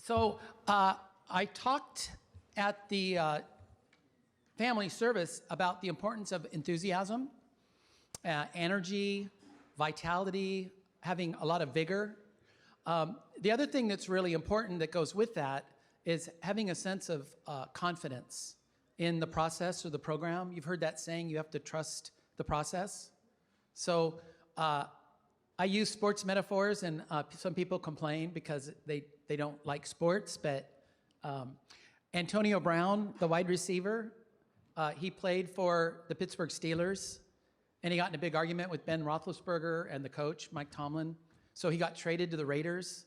So I talked at the family service about the importance of enthusiasm, energy, vitality, having a lot of vigor. The other thing that's really important that goes with that is having a sense of confidence in the process or the program. You've heard that saying, you have to trust the process. So I use sports metaphors, and some people complain because they don't like sports, but Antonio Brown, the wide receiver, he played for the Pittsburgh Steelers, and he got in a big argument with Ben Roethlisberger and the coach, Mike Tomlin. So he got traded to the Raiders,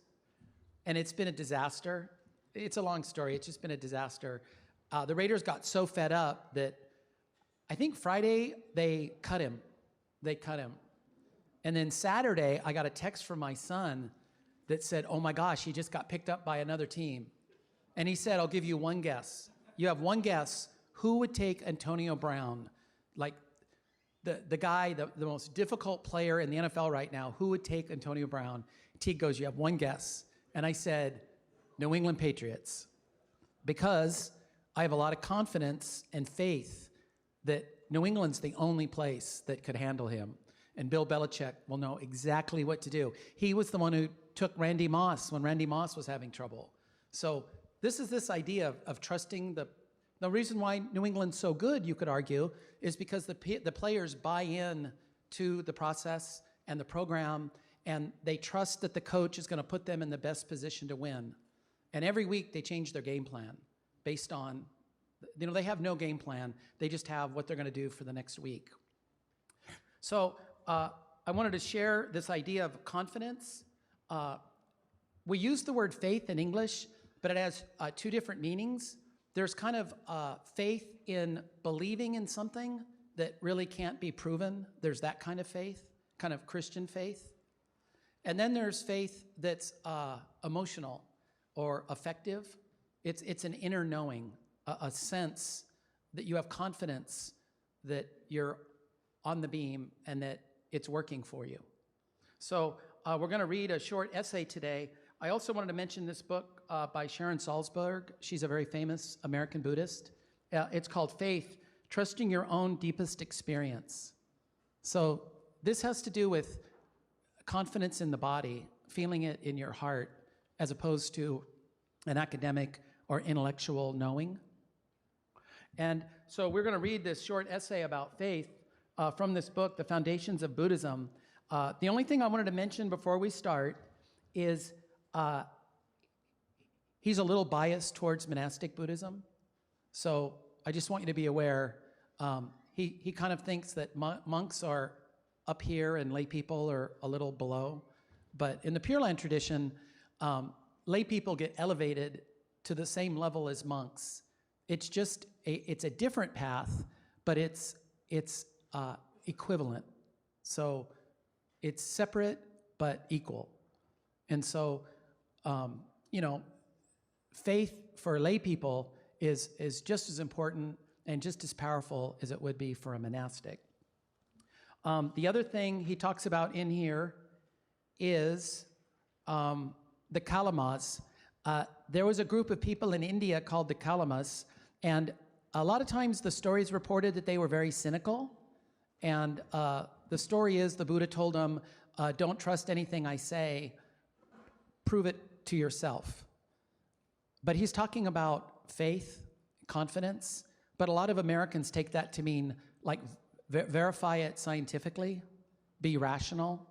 and it's been a disaster. It's a long story. It's just been a disaster. The Raiders got so fed up that I think Friday they cut him. And then Saturday, I got a text from my son that said, oh my gosh, he just got picked up by another team. And he said, I'll give you one guess. You have one guess. Who would take Antonio Brown? Like the guy, the most difficult player in the NFL right now, who would take Antonio Brown? Teague goes, you have one guess. And I said, New England Patriots. Because I have a lot of confidence and faith that New England's the only place that could handle him. And Bill Belichick will know exactly what to do. He was the one who took Randy Moss when Randy Moss was having trouble. So this idea of trusting the reason why New England's so good, you could argue, is because the players buy in to the process and the program, and they trust that the coach is going to put them in the best position to win. And every week they change their game plan based on, they have no game plan. They just have what they're going to do for the next week. So I wanted to share this idea of confidence. We use the word faith in English, but it has two different meanings. There's kind of faith in believing in something that really can't be proven. There's that kind of faith, kind of Christian faith. And then there's faith that's emotional or affective. It's an inner knowing, a sense that you have confidence that you're on the beam and that it's working for you. So we're going to read a short essay today. I also wanted to mention this book by Sharon Salzberg. She's a very famous American Buddhist. It's called Faith, Trusting Your Own Deepest Experience. So this has to do with confidence in the body, feeling it in your heart, as opposed to an academic or intellectual knowing. And so we're going to read this short essay about faith from this book, The Foundations of Buddhism. The only thing I wanted to mention before we start is he's a little biased towards monastic Buddhism. So I just want you to be aware. He kind of thinks that monks are up here and lay people are a little below. But in the Pure Land tradition, lay people get elevated to the same level as monks. It's just it's a different path, but it's equivalent. So it's separate but equal. And so, faith for lay people is just as important and just as powerful as it would be for a monastic. The other thing he talks about in here is the Kalamas. There was a group of people in India called the Kalamas, and a lot of times the stories reported that they were very cynical. And the story is the Buddha told them, don't trust anything I say, prove it to yourself. But he's talking about faith, confidence, but a lot of Americans take that to mean like verify it scientifically, be rational.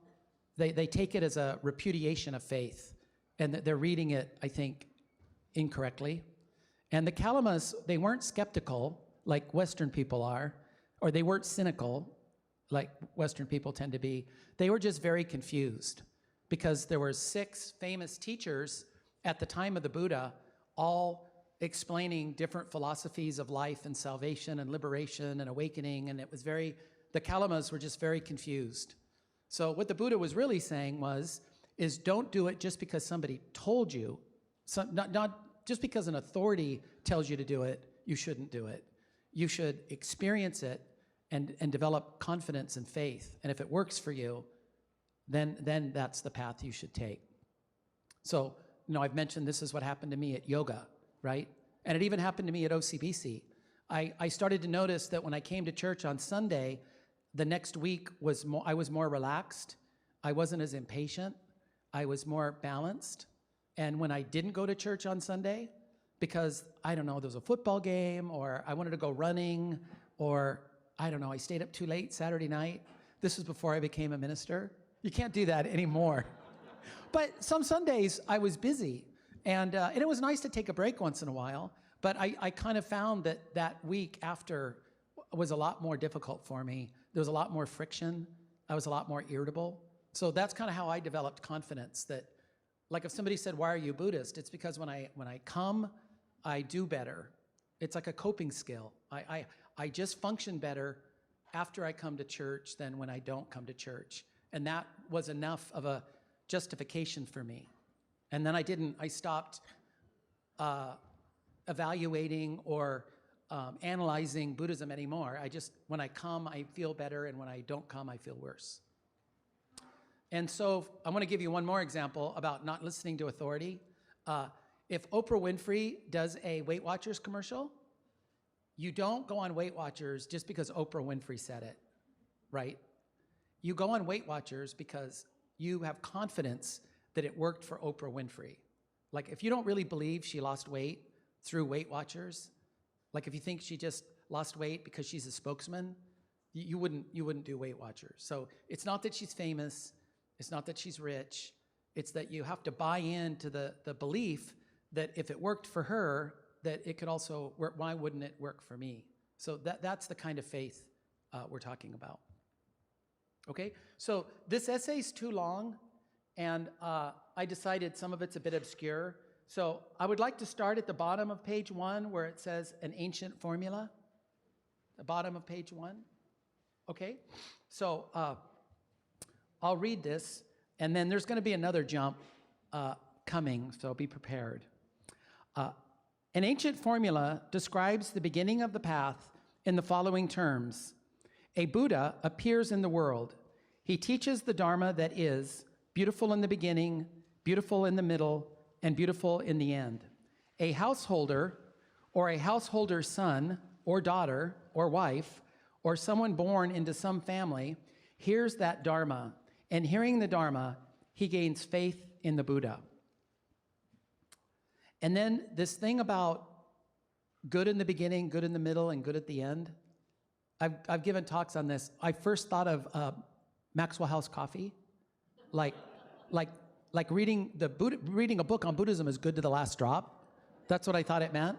They take it as a repudiation of faith, and they're reading it, I think, incorrectly. And the Kalamas, they weren't skeptical like Western people are, or they weren't cynical like Western people tend to be. They were just very confused because there were 6 famous teachers at the time of the Buddha, all explaining different philosophies of life and salvation and liberation and awakening, and the Kalamas were just very confused. So what the Buddha was really saying is don't do it just because somebody told you, not just because an authority tells you to do it, you shouldn't do it. You should experience it and develop confidence and faith. And if it works for you, then that's the path you should take. So I've mentioned this is what happened to me at yoga, right? And it even happened to me at OCBC. I started to notice that when I came to church on Sunday, the next week I was more relaxed. I wasn't as impatient. I was more balanced. And when I didn't go to church on Sunday, because, I don't know, there was a football game, or I wanted to go running, or, I don't know, I stayed up too late Saturday night. This was before I became a minister. You can't do that anymore. But some Sundays I was busy, and it was nice to take a break once in a while, but I kind of found that week after was a lot more difficult for me. There was a lot more friction. I was a lot more irritable. So that's kind of how I developed confidence that, like if somebody said, why are you Buddhist? It's because when I come, I do better. It's like a coping skill. I just function better after I come to church than when I don't come to church. And that was enough of a justification for me. And then I stopped evaluating or analyzing Buddhism anymore. When I come, I feel better, and when I don't come, I feel worse. And so I want to give you one more example about not listening to authority. If Oprah Winfrey does a Weight Watchers commercial, you don't go on Weight Watchers just because Oprah Winfrey said it, right? You go on Weight Watchers because you have confidence that it worked for Oprah Winfrey. Like if you don't really believe she lost weight through Weight Watchers, like if you think she just lost weight because she's a spokesman, you wouldn't do Weight Watchers. So it's not that she's famous, it's not that she's rich, it's that you have to buy into the belief that if it worked for her, that it could also work. Why wouldn't it work for me? So that's the kind of faith we're talking about. Okay, so this essay's too long, and I decided some of it's a bit obscure. So I would like to start at the bottom of page 1 where it says an ancient formula. The bottom of page 1. Okay, so I'll read this, and then there's going to be another jump coming, so be prepared. An ancient formula describes the beginning of the path in the following terms. A Buddha appears in the world. He teaches the Dharma that is beautiful in the beginning, beautiful in the middle, and beautiful in the end. A householder or a householder's son or daughter or wife or someone born into some family hears that Dharma, and hearing the Dharma, he gains faith in the Buddha. And then this thing about good in the beginning, good in the middle, and good at the end, I've given talks on this. I first thought of Maxwell House Coffee, like reading a book on Buddhism is good to the last drop. That's what I thought it meant.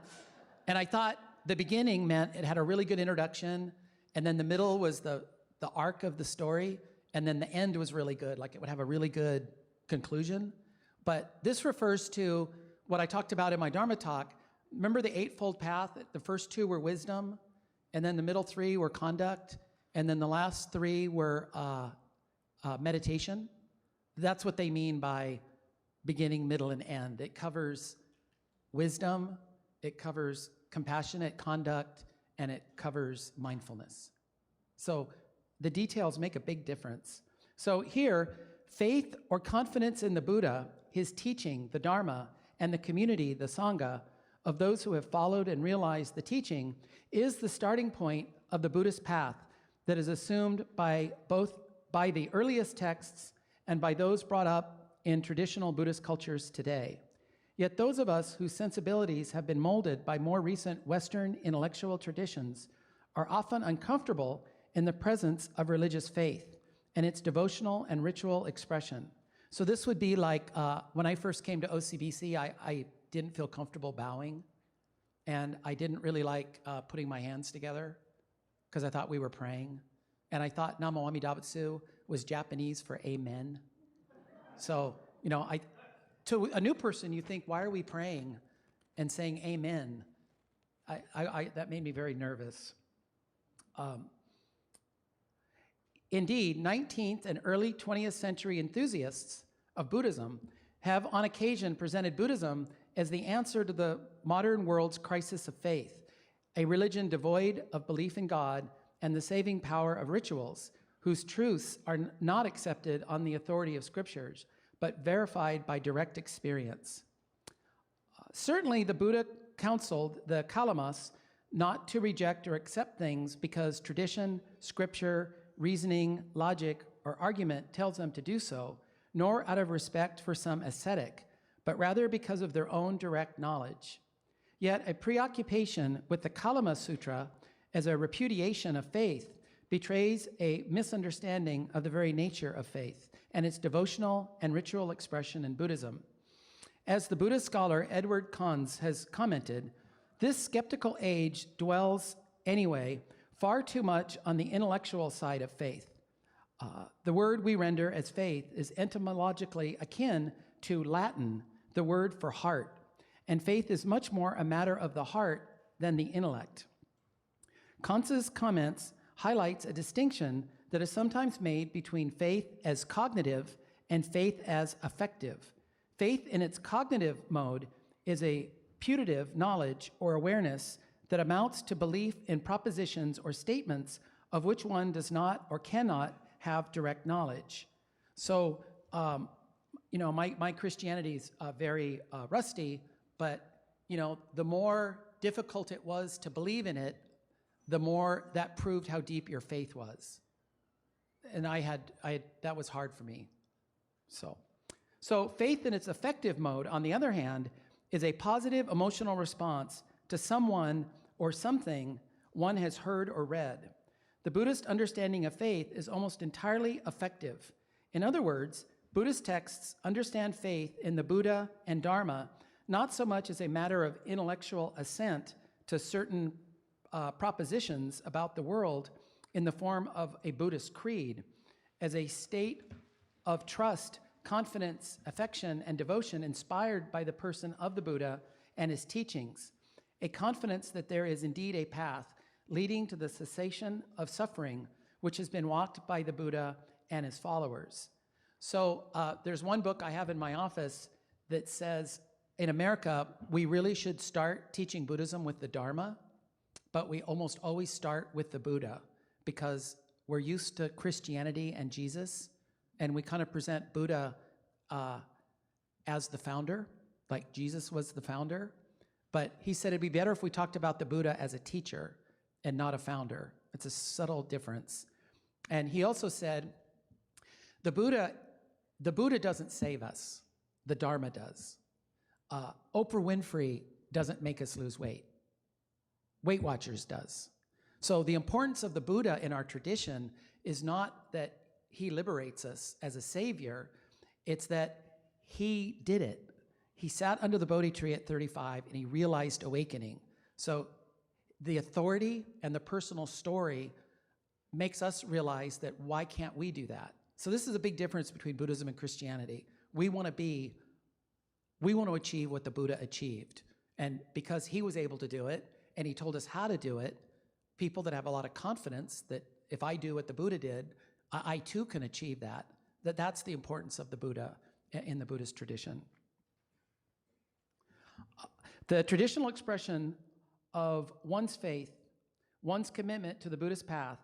And I thought the beginning meant it had a really good introduction, and then the middle was the arc of the story, and then the end was really good, like it would have a really good conclusion. But this refers to what I talked about in my Dharma talk. Remember the Eightfold Path? The first 2 were wisdom, and then the middle 3 were conduct, and then the last 3 were meditation. That's what they mean by beginning, middle, and end. It covers wisdom, it covers compassionate conduct, and it covers mindfulness. So the details make a big difference. So here, faith or confidence in the Buddha, his teaching, the Dharma, and the community, the Sangha, of those who have followed and realized the teaching is the starting point of the Buddhist path that is assumed by the earliest texts and by those brought up in traditional Buddhist cultures today. Yet those of us whose sensibilities have been molded by more recent Western intellectual traditions are often uncomfortable in the presence of religious faith and its devotional and ritual expression. So this would be like when I first came to OCBC, I didn't feel comfortable bowing, and I didn't really like putting my hands together because I thought we were praying. And I thought Namo Amida Butsu was Japanese for amen. So, to a new person, you think, why are we praying and saying amen? That made me very nervous. Indeed, 19th and early 20th century enthusiasts of Buddhism have on occasion presented Buddhism as the answer to the modern world's crisis of faith, a religion devoid of belief in God and the saving power of rituals, whose truths are not accepted on the authority of scriptures, but verified by direct experience. Certainly, the Buddha counseled the Kalamas not to reject or accept things because tradition, scripture, reasoning, logic, or argument tells them to do so, nor out of respect for some ascetic, but rather because of their own direct knowledge. Yet a preoccupation with the Kalama Sutra as a repudiation of faith betrays a misunderstanding of the very nature of faith and its devotional and ritual expression in Buddhism. As the Buddhist scholar Edward Conze has commented, this skeptical age dwells anyway far too much on the intellectual side of faith. The word we render as faith is etymologically akin to Latin, the word for heart, and faith is much more a matter of the heart than the intellect. Conze's comments highlights a distinction that is sometimes made between faith as cognitive and faith as affective. Faith in its cognitive mode is a putative knowledge or awareness that amounts to belief in propositions or statements of which one does not or cannot have direct knowledge. So, my Christianity is very rusty, but, the more difficult it was to believe in it, the more that proved how deep your faith was. And that was hard for me. So faith in its affective mode, on the other hand, is a positive emotional response to someone or something one has heard or read. The Buddhist understanding of faith is almost entirely affective. In other words, Buddhist texts understand faith in the Buddha and Dharma not so much as a matter of intellectual assent to certain propositions about the world in the form of a Buddhist creed, as a state of trust, confidence, affection, and devotion inspired by the person of the Buddha and his teachings, a confidence that there is indeed a path leading to the cessation of suffering, which has been walked by the Buddha and his followers. So there's one book I have in my office that says, in America, we really should start teaching Buddhism with the Dharma, but we almost always start with the Buddha because we're used to Christianity and Jesus, and we kind of present Buddha as the founder, like Jesus was the founder. But he said it'd be better if we talked about the Buddha as a teacher and not a founder. It's a subtle difference. And he also said, the Buddha doesn't save us, the Dharma does. Oprah Winfrey doesn't make us lose weight. Weight Watchers does. So the importance of the Buddha in our tradition is not that he liberates us as a savior, it's that he did it. He sat under the Bodhi tree at 35 and he realized awakening. So the authority and the personal story makes us realize that why can't we do that? So this is a big difference between Buddhism and Christianity. We want to achieve what the Buddha achieved. And because he was able to do it and he told us how to do it, people that have a lot of confidence that if I do what the Buddha did, I too can achieve that. That's the importance of the Buddha in the Buddhist tradition. The traditional expression of one's faith, one's commitment to the Buddhist path,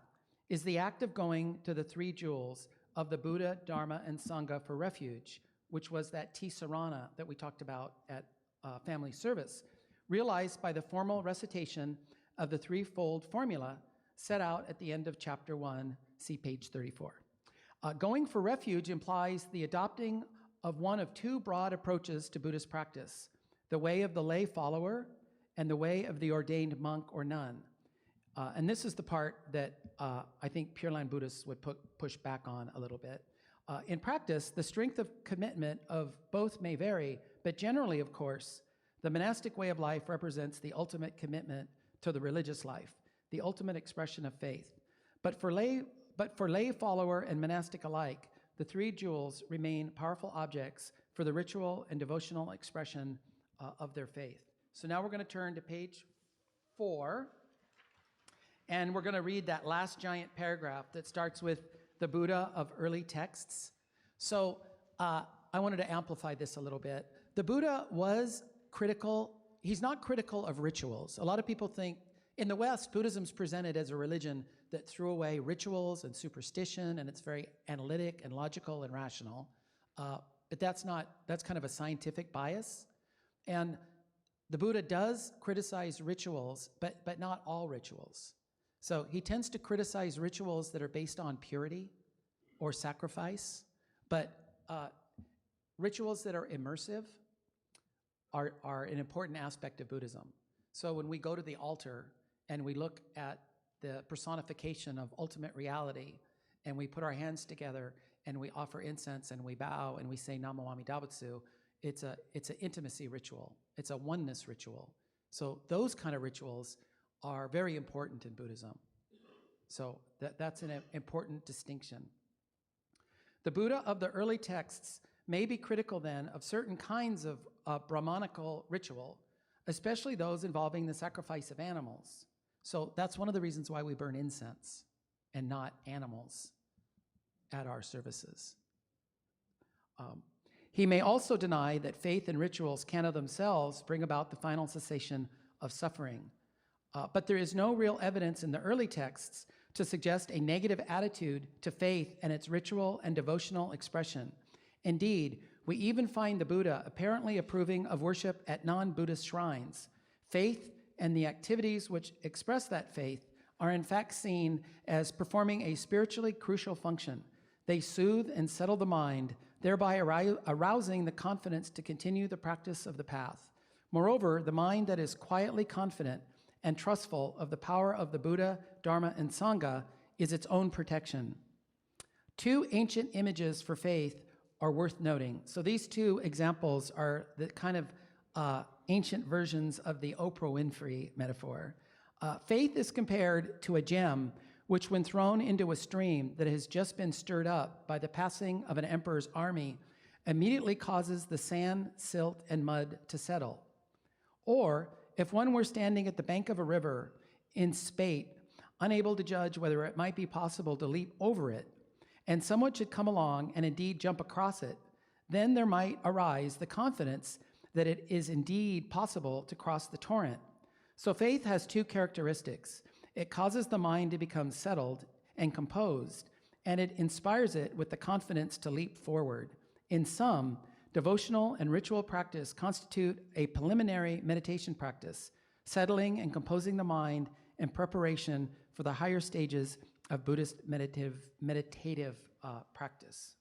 is the act of going to the three jewels of the Buddha, Dharma, and Sangha for refuge, which was that Tisarana that we talked about at family service, realized by the formal recitation of the threefold formula set out at the end of chapter 1, see page 34. Going for refuge implies the adopting of one of two broad approaches to Buddhist practice, the way of the lay follower and the way of the ordained monk or nun. And this is the part that I think Pure Land Buddhists would push back on a little bit. In practice, the strength of commitment of both may vary, but generally, of course, the monastic way of life represents the ultimate commitment to the religious life, the ultimate expression of faith. But for lay follower and monastic alike, the three jewels remain powerful objects for the ritual and devotional expression of their faith. So now we're going to turn to page 4, and we're going to read that last giant paragraph that starts with the Buddha of early texts. So I wanted to amplify this a little bit. The Buddha was critical. He's not critical of rituals. A lot of people think in the West, Buddhism's presented as a religion that threw away rituals and superstition, and it's very analytic and logical and rational. But that's kind of a scientific bias. And The Buddha does criticize rituals, but not all rituals. So he tends to criticize rituals that are based on purity or sacrifice, but rituals that are immersive are an important aspect of Buddhism. So when we go to the altar and we look at the personification of ultimate reality, and we put our hands together and we offer incense and we bow and we say Namo Amida Butsu, it's an intimacy ritual. It's a oneness ritual. So those kind of rituals are very important in Buddhism. So that's an important distinction. The Buddha of the early texts may be critical then of certain kinds of Brahmanical ritual, especially those involving the sacrifice of animals. So that's one of the reasons why we burn incense and not animals at our services. He may also deny that faith and rituals can of themselves bring about the final cessation of suffering. But there is no real evidence in the early texts to suggest a negative attitude to faith and its ritual and devotional expression. Indeed, we even find the Buddha apparently approving of worship at non-Buddhist shrines. Faith and the activities which express that faith are in fact seen as performing a spiritually crucial function. They soothe and settle the mind, thereby arousing the confidence to continue the practice of the path. Moreover, the mind that is quietly confident and trustful of the power of the Buddha, Dharma, and Sangha is its own protection. Two ancient images for faith are worth noting. So these two examples are the kind of ancient versions of the Oprah Winfrey metaphor. Faith is compared to a gem which, when thrown into a stream that has just been stirred up by the passing of an emperor's army, immediately causes the sand, silt, and mud to settle. Or, if one were standing at the bank of a river in spate, unable to judge whether it might be possible to leap over it, and someone should come along and indeed jump across it, then there might arise the confidence that it is indeed possible to cross the torrent. So faith has two characteristics. It causes the mind to become settled and composed, and it inspires it with the confidence to leap forward. In sum, devotional and ritual practice constitute a preliminary meditation practice, settling and composing the mind in preparation for the higher stages of Buddhist meditative practice.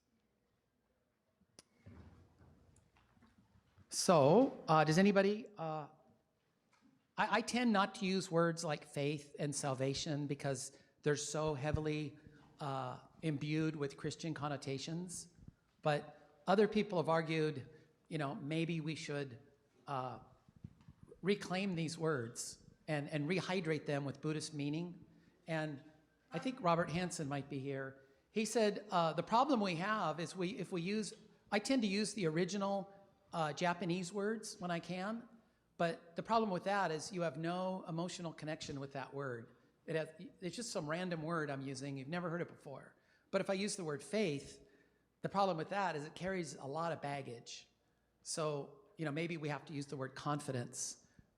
So, does anybody, I tend not to use words like faith and salvation because they're so heavily imbued with Christian connotations, but other people have argued, maybe we should reclaim these words and rehydrate them with Buddhist meaning. And I think Robert Hansen might be here. He said, the problem we have is I tend to use the original Japanese words when I can, but the problem with that is you have no emotional connection with that word. It's just some random word I'm using. You've never heard it before. But if I use the word faith, the problem with that is it carries a lot of baggage. So, maybe we have to use the word confidence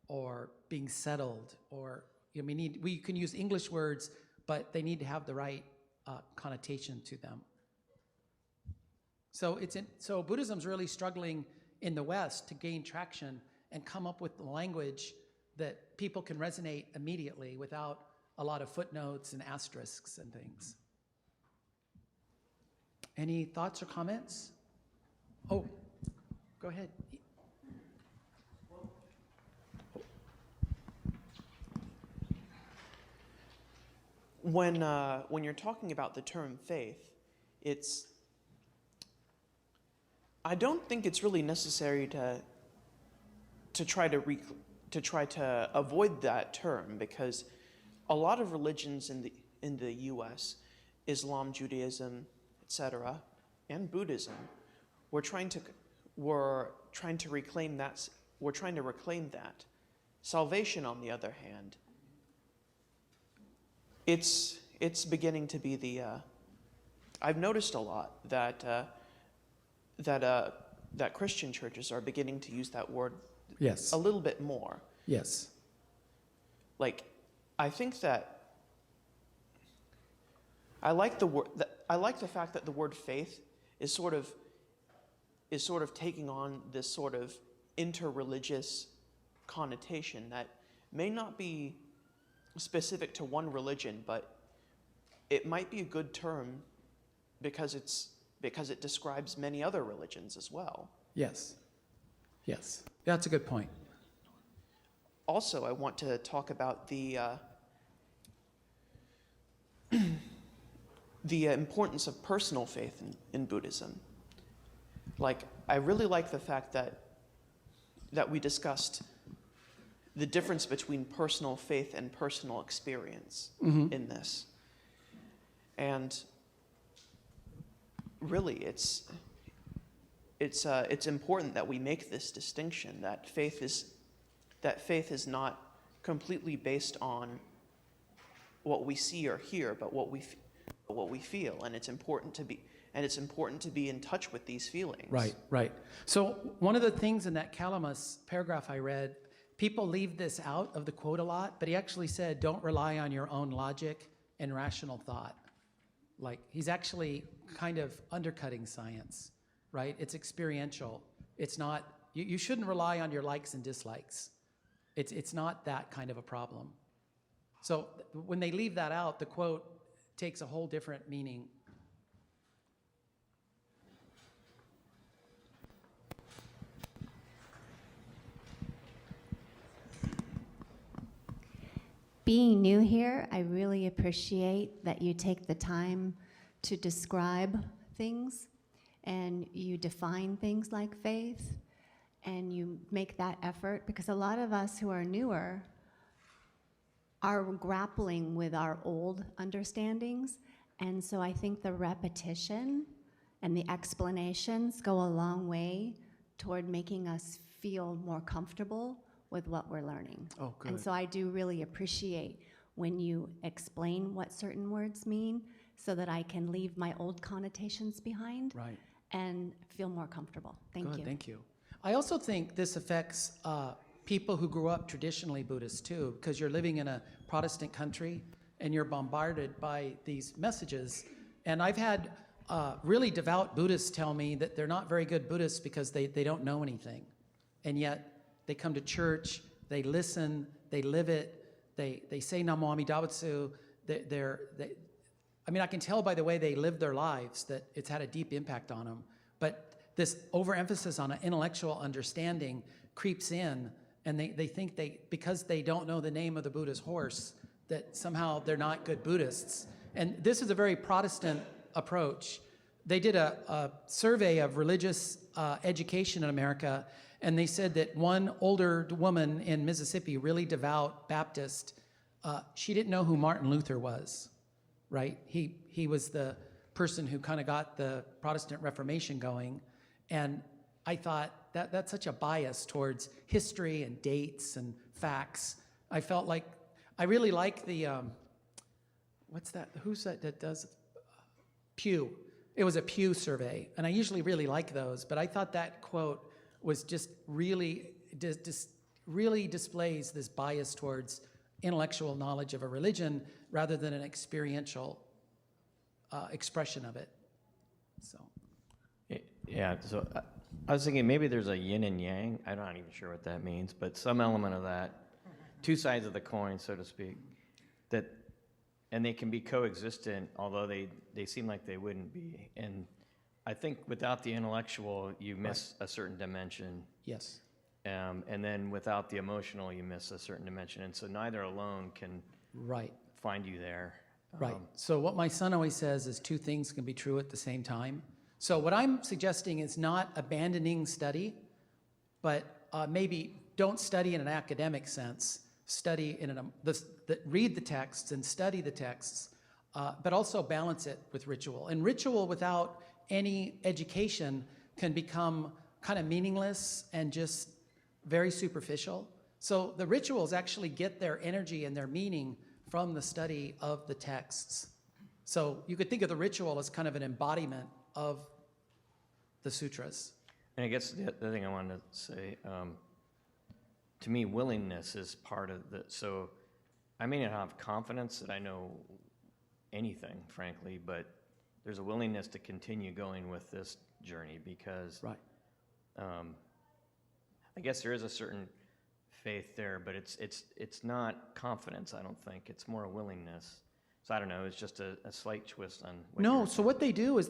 or being settled, or we can use English words, but they need to have the right connotation to them. So Buddhism's really struggling in the West to gain traction and come up with the language that people can resonate immediately without a lot of footnotes and asterisks and things. Any thoughts or comments? Oh, go ahead. When you're talking about the term faith, I don't think it's really necessary to try to avoid that term, because a lot of religions in the U.S., Islam, Judaism, etc., and Buddhism, we're trying to reclaim that. Salvation, on the other hand, it's beginning to be I've noticed a lot that Christian churches are beginning to use that word Yes. a little bit more. Yes. I think that I like the fact that the word faith is sort of taking on this sort of interreligious connotation that may not be specific to one religion, but it might be a good term because it describes many other religions as well. Yes. Yes. That's a good point. Also, I want to talk about the importance of personal faith in Buddhism. Like, I really like the fact that we discussed the difference between personal faith and personal experience in this. And really, it's important that we make this distinction, that faith is not completely based on what we see or hear, but what we feel, and it's important to be in touch with these feelings. Right, right. So one of the things in that Calamus paragraph I read, people leave this out of the quote a lot, but he actually said, don't rely on your own logic and rational thought. Like, he's actually kind of undercutting science, right? It's experiential. It's not, you shouldn't rely on your likes and dislikes. It's not that kind of a problem. So when they leave that out, the quote takes a whole different meaning. Being new here, I really appreciate that you take the time to describe things and you define things like faith and you make that effort, because a lot of us who are newer are grappling with our old understandings, and so I think the repetition and the explanations go a long way toward making us feel more comfortable with what we're learning. Oh, good. And so I do really appreciate when you explain what certain words mean so that I can leave my old connotations behind Right. and feel more comfortable. Thank Good, you. thank you. I also think this affects people who grew up traditionally Buddhist too, because you're living in a Protestant country and you're bombarded by these messages. And I've had really devout Buddhists tell me that they're not very good Buddhists because they don't know anything. And yet they come to church, they listen, they live it, they say Namo Amida Butsu. I mean, I can tell by the way they live their lives that it's had a deep impact on them. But this overemphasis on an intellectual understanding creeps in, and they think because they don't know the name of the Buddha's horse, that somehow they're not good Buddhists. And this is a very Protestant approach. They did a survey of religious education in America, and they said that one older woman in Mississippi, really devout Baptist, she didn't know who Martin Luther was, right? He was the person who kind of got the Protestant Reformation going. And I thought that's such a bias towards history and dates and facts. I felt like, I really like the, what's that, who's that does, Pew. It was a Pew survey, and I usually really like those, but I thought that quote was just really, really displays this bias towards intellectual knowledge of a religion rather than an experiential expression of it. So. Yeah, so I was thinking maybe there's a yin and yang. I'm not even sure what that means, but some element of that, two sides of the coin, so to speak, and they can be coexistent, although they seem like they wouldn't be. And I think without the intellectual, you miss a certain dimension. Yes. And then without the emotional, you miss a certain dimension. And so neither alone can find you there. Right. So what my son always says is two things can be true at the same time. So what I'm suggesting is not abandoning study, but maybe don't study in an academic sense. Study read the texts and study the texts, but also balance it with ritual. And ritual without any education can become kind of meaningless and just very superficial. So the rituals actually get their energy and their meaning from the study of the texts. So you could think of the ritual as kind of an embodiment of the sutras. And I guess the other thing I wanted to say, to me, willingness is part of the, so I may not have confidence that I know anything, frankly, but there's a willingness to continue going with this journey because I guess there is a certain faith there, but it's not confidence. I don't think it's more a willingness. So I don't know. It's just a slight twist on. What No, you're so saying. what they do is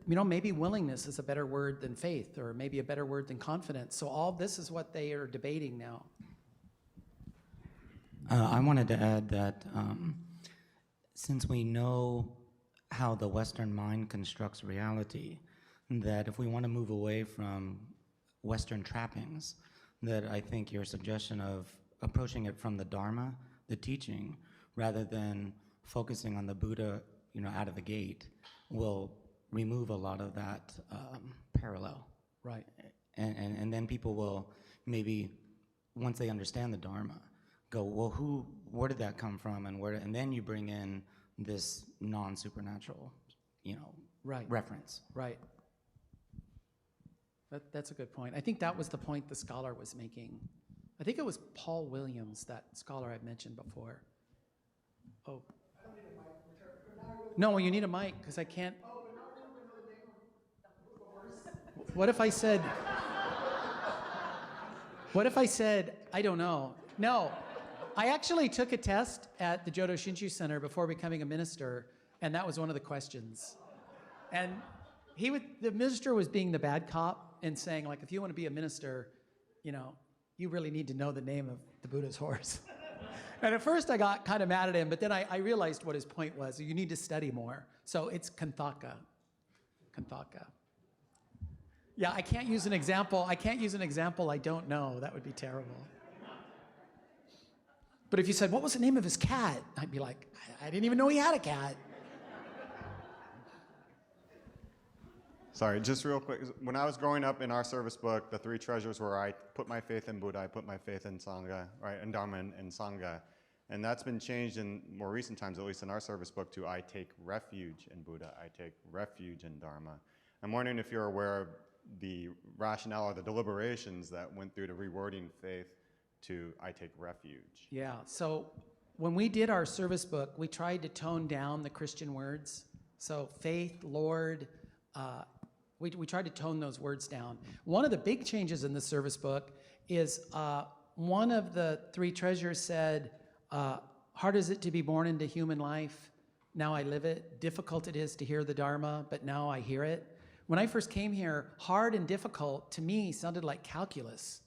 maybe willingness is a better word than faith, or maybe a better word than confidence. So all this is what they are debating now. I wanted to add that since we know how the Western mind constructs reality, that if we want to move away from Western trappings, that I think your suggestion of approaching it from the Dharma, the teaching, rather than focusing on the Buddha, out of the gate, will remove a lot of that parallel. Right. And then people will maybe, once they understand the Dharma, go, well, where did that come from, and then you bring in this non-supernatural, Right. reference. Right. That's a good point. I think that was the point the scholar was making. I think it was Paul Williams, that scholar I've mentioned before. Oh. No, you need a mic because I can't. What if I said, I don't know. No, I actually took a test at the Jodo Shinshu Center before becoming a minister, and that was one of the questions. And the minister was being the bad cop and saying, like, if you want to be a minister, you really need to know the name of the Buddha's horse. And at first I got kind of mad at him, but then I realized what his point was. You need to study more. So it's Kanthaka. Kanthaka. Yeah, I can't use an example I don't know. That would be terrible. But if you said, what was the name of his cat? I'd be like, I didn't even know he had a cat. Sorry, just real quick. When I was growing up, in our service book, the three treasures were I put my faith in Buddha, I put my faith in Sangha, right, and Dharma and Sangha. And that's been changed in more recent times, at least in our service book, to I take refuge in Buddha, I take refuge in Dharma. I'm wondering if you're aware of the rationale or the deliberations that went through to rewording faith to I take refuge. Yeah, so when we did our service book, we tried to tone down the Christian words. So faith, Lord, we tried to tone those words down. One of the big changes in the service book is one of the three treasures said, hard is it to be born into human life, now I live it. Difficult it is to hear the Dharma, but now I hear it. When I first came here, hard and difficult to me sounded like calculus.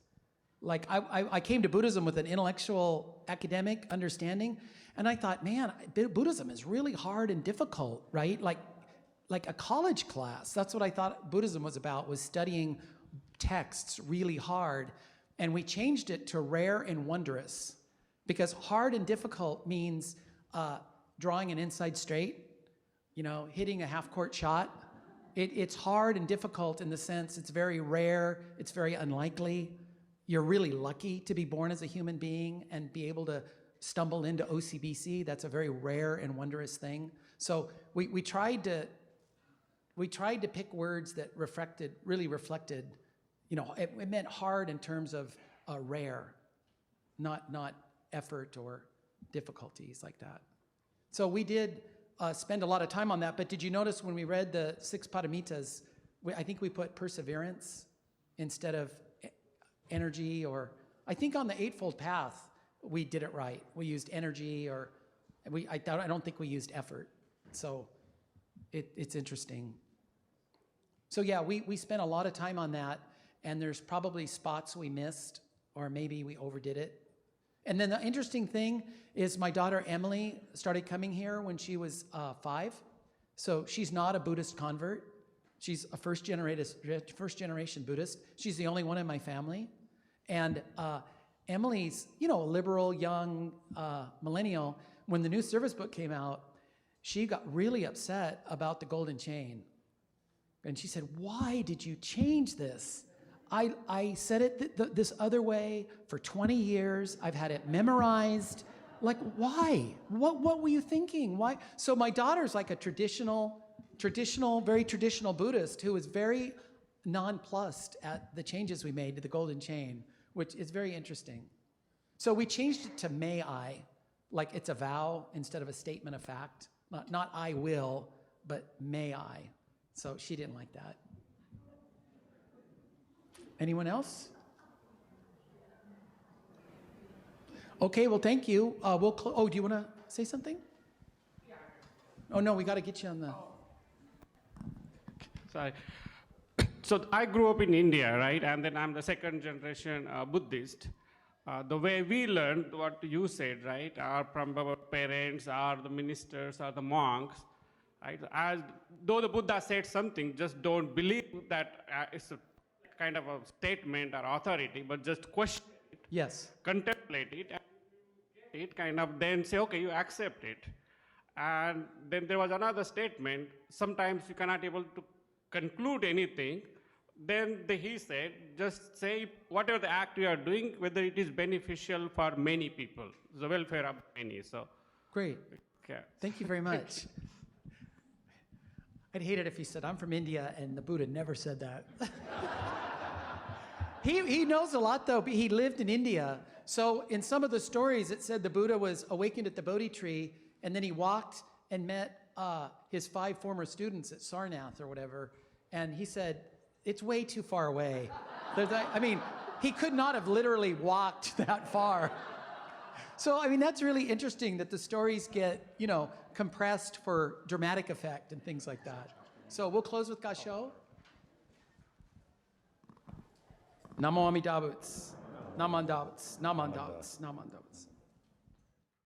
Like I came to Buddhism with an intellectual academic understanding, and I thought, man, Buddhism is really hard and difficult, right? Like a college class. That's what I thought Buddhism was about, was studying texts really hard. And we changed it to rare and wondrous, because hard and difficult means drawing an inside straight, hitting a half-court shot. It's hard and difficult in the sense it's very rare, it's very unlikely. You're really lucky to be born as a human being and be able to stumble into OCBC. That's a very rare and wondrous thing. So we tried to pick words that really reflected, it meant hard in terms of rare, not effort or difficulties like that. So we did spend a lot of time on that, but did you notice when we read the six Paramitas, I think we put perseverance instead of energy, or I think on the Eightfold Path, we did it right. We used energy, I don't think we used effort. So it's interesting. So yeah, we spent a lot of time on that, and there's probably spots we missed, or maybe we overdid it. And then the interesting thing is my daughter Emily started coming here when she was 5. So she's not a Buddhist convert. She's a first generation Buddhist. She's the only one in my family. And Emily's, a liberal, young millennial. When the new service book came out, she got really upset about the golden chain. And she said, why did you change this? I said it this other way for 20 years. I've had it memorized. Like, why? What were you thinking? Why? So my daughter's like a very traditional Buddhist who is very nonplussed at the changes we made to the golden chain, which is very interesting. So we changed it to may I, like it's a vow instead of a statement of fact. Not I will, but may I. So she didn't like that. Anyone else? Okay, well, thank you. Oh, do you want to say something? Oh, no, we got to get you on the... Sorry. So I grew up in India, right? And then I'm the second generation Buddhist. The way we learned what you said, right, are from our parents, are the ministers, are the monks, right? As though the Buddha said something, just don't believe that it's a kind of a statement or authority, but just question it, Yes. contemplate it, and it kind of then say, okay, you accept it. And then there was another statement, sometimes you cannot able to conclude anything. Then he said, just say whatever the act you are doing, whether it is beneficial for many people, the welfare of many. So, Great. okay. Thank you very much. I'd hate it if he said, I'm from India, and the Buddha never said that. He knows a lot, though. He lived in India. So in some of the stories, it said the Buddha was awakened at the Bodhi tree, and then he walked and met his 5 former students at Sarnath or whatever, and he said, it's way too far away. I mean, he could not have literally walked that far. So, I mean, that's really interesting that the stories get, compressed for dramatic effect and things like that. So we'll close with Gasho. Namo Amitabha. Naman Davits. Naman Davits. Naman Davits.